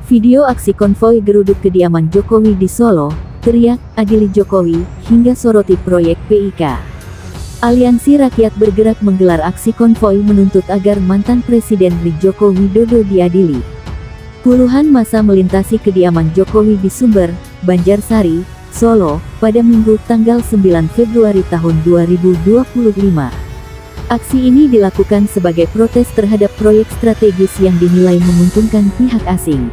Video aksi konvoi geruduk kediaman Jokowi di Solo, teriak, adili Jokowi, hingga soroti proyek PIK. Aliansi Rakyat Bergerak menggelar aksi konvoi menuntut agar mantan Presiden Joko Widodo diadili. Puluhan massa melintasi kediaman Jokowi di Sumber, Banjarsari, Solo, pada Minggu tanggal 9 Februari tahun 2025. Aksi ini dilakukan sebagai protes terhadap proyek strategis yang dinilai menguntungkan pihak asing.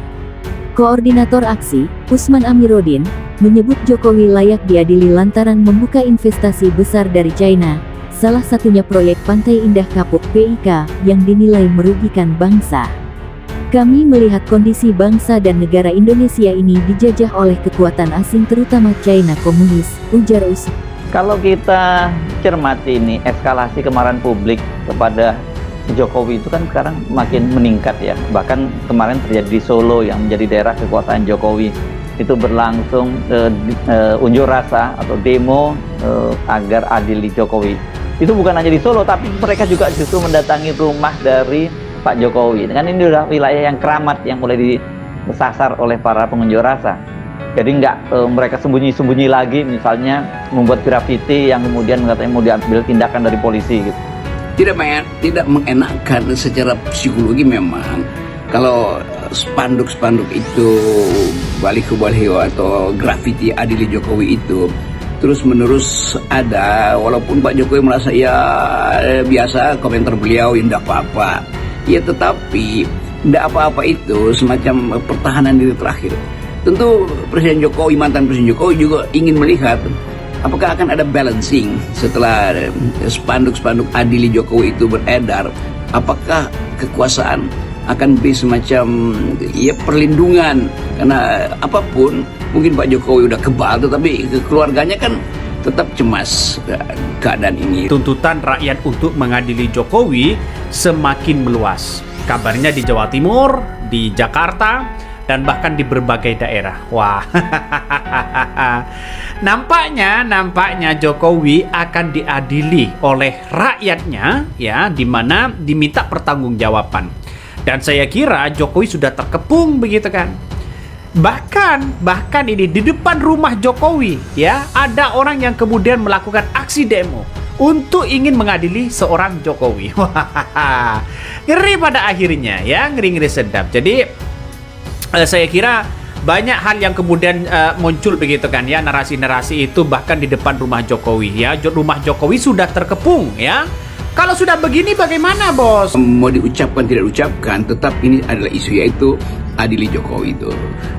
Koordinator aksi, Usman Amiruddin, menyebut Jokowi layak diadili lantaran membuka investasi besar dari China, salah satunya proyek Pantai Indah Kapuk PIK, yang dinilai merugikan bangsa. Kami melihat kondisi bangsa dan negara Indonesia ini dijajah oleh kekuatan asing terutama China komunis, ujar Usman. Kalau kita cermati ini, eskalasi kemarahan publik kepada Jokowi itu kan sekarang makin meningkat ya. Bahkan kemarin terjadi di Solo yang menjadi daerah kekuasaan Jokowi. Itu berlangsung unjuk rasa atau demo agar adili Jokowi. Itu bukan hanya di Solo, tapi mereka juga justru mendatangi rumah dari Pak Jokowi. Kan ini udah wilayah yang keramat yang mulai disasar oleh para pengunjuk rasa. Jadi mereka sembunyi-sembunyi lagi, misalnya membuat grafiti yang kemudian katanya mau diambil tindakan dari polisi gitu. Tidak mengenakan secara psikologi memang. Kalau spanduk-spanduk itu, baliho-baliho atau grafiti adili Jokowi itu terus-menerus ada, walaupun Pak Jokowi merasa ya biasa komentar beliau tidak apa-apa. Ya tetapi tidak apa-apa itu semacam pertahanan diri terakhir. Tentu Presiden Jokowi, mantan Presiden Jokowi juga ingin melihat apakah akan ada balancing setelah spanduk-spanduk adili Jokowi itu beredar. Apakah kekuasaan akan beri semacam ya perlindungan, karena apapun mungkin Pak Jokowi udah kebal, tetapi keluarganya kan tetap cemas keadaan ini. Tuntutan rakyat untuk mengadili Jokowi semakin meluas. Kabarnya di Jawa Timur, di Jakarta, dan bahkan di berbagai daerah. Wah, nampaknya Jokowi akan diadili oleh rakyatnya, ya, di mana diminta pertanggungjawaban. Dan saya kira Jokowi sudah terkepung begitu kan. Bahkan ini di depan rumah Jokowi, ya, ada orang yang kemudian melakukan aksi demo untuk ingin mengadili seorang Jokowi. Wah, ngeri pada akhirnya, ya, ngeri-ngeri sedap. Jadi saya kira banyak hal yang kemudian muncul begitu kan ya, narasi-narasi itu bahkan di depan rumah Jokowi ya. Rumah Jokowi sudah terkepung ya. Kalau sudah begini bagaimana, Bos? Mau diucapkan tidak diucapkan, tetap ini adalah isu, yaitu adili Jokowi itu.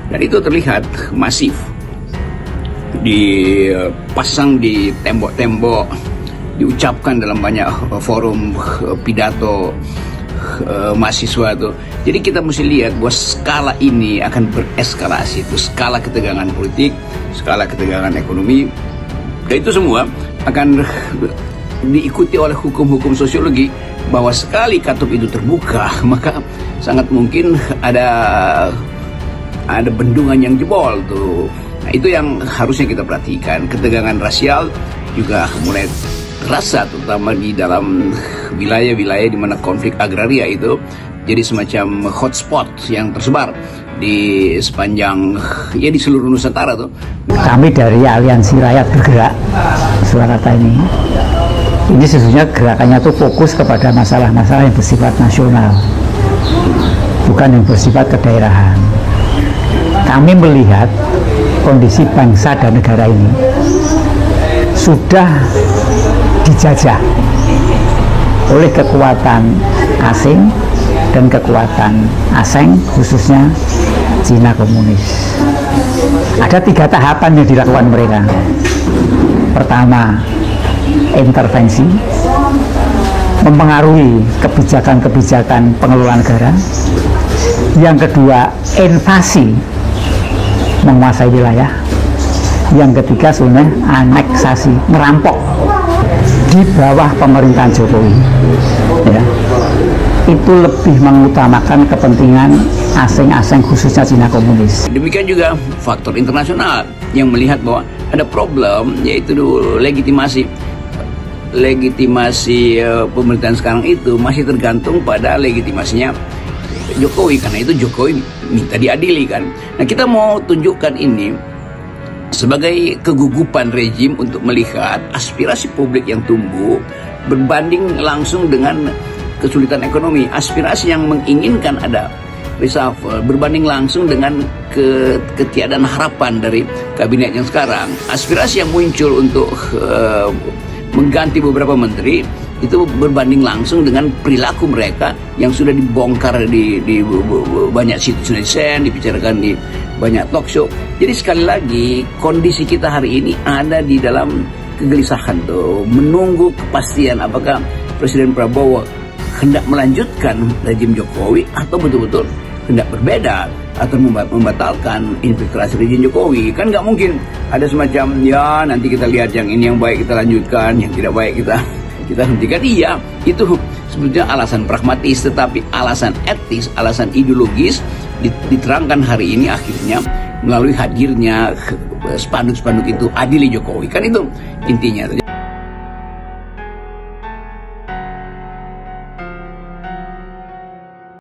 Dan itu terlihat masif, dipasang di tembok-tembok, diucapkan dalam banyak forum pidato mahasiswa tuh. Jadi kita mesti lihat bahwa skala ini akan bereskalasi, itu skala ketegangan politik, skala ketegangan ekonomi, dan itu semua akan diikuti oleh hukum-hukum sosiologi, bahwa sekali katup itu terbuka maka sangat mungkin ada bendungan yang jebol tuh. Nah, itu yang harusnya kita perhatikan. Ketegangan rasial juga mulai terasa, terutama di dalam wilayah-wilayah di mana konflik agraria itu jadi semacam hotspot yang tersebar di sepanjang, ya, di seluruh Nusantara tuh. Kami dari Aliansi Rakyat Bergerak Surakarta ini sesungguhnya gerakannya tuh fokus kepada masalah-masalah yang bersifat nasional, bukan yang bersifat kedaerahan. Kami melihat kondisi bangsa dan negara ini sudah dijajah oleh kekuatan asing dan kekuatan asing, khususnya Cina komunis. Ada 3 tahapan yang dilakukan mereka. Pertama, intervensi, mempengaruhi kebijakan-kebijakan pengelolaan negara. Yang kedua, invasi, menguasai wilayah. Yang ketiga, sebenarnya aneksasi, merampok di bawah pemerintahan Jokowi. Ya, itu lebih mengutamakan kepentingan asing-asing, khususnya Cina komunis. Demikian juga faktor internasional yang melihat bahwa ada problem, yaitu legitimasi pemerintahan sekarang itu masih tergantung pada legitimasinya Jokowi, karena itu Jokowi minta diadili kan. Nah, kita mau tunjukkan ini sebagai kegugupan rejim untuk melihat aspirasi publik yang tumbuh berbanding langsung dengan kesulitan ekonomi. Aspirasi yang menginginkan ada reshuffle berbanding langsung dengan ketiadaan harapan dari kabinet yang sekarang. Aspirasi yang muncul untuk mengganti beberapa menteri itu berbanding langsung dengan perilaku mereka yang sudah dibongkar di banyak situs netizen, dibicarakan di banyak talk show. Jadi sekali lagi kondisi kita hari ini ada di dalam kegelisahan tuh, menunggu kepastian apakah Presiden Prabowo hendak melanjutkan rejim Jokowi atau betul-betul hendak berbeda atau membatalkan infiltrasi rejim Jokowi. Kan nggak mungkin ada semacam ya nanti kita lihat yang ini yang baik kita lanjutkan, yang tidak baik kita hentikan. Iya, itu sebetulnya alasan pragmatis, tetapi alasan etis, alasan ideologis diterangkan hari ini akhirnya melalui hadirnya spanduk-spanduk itu adili Jokowi. Kan itu intinya.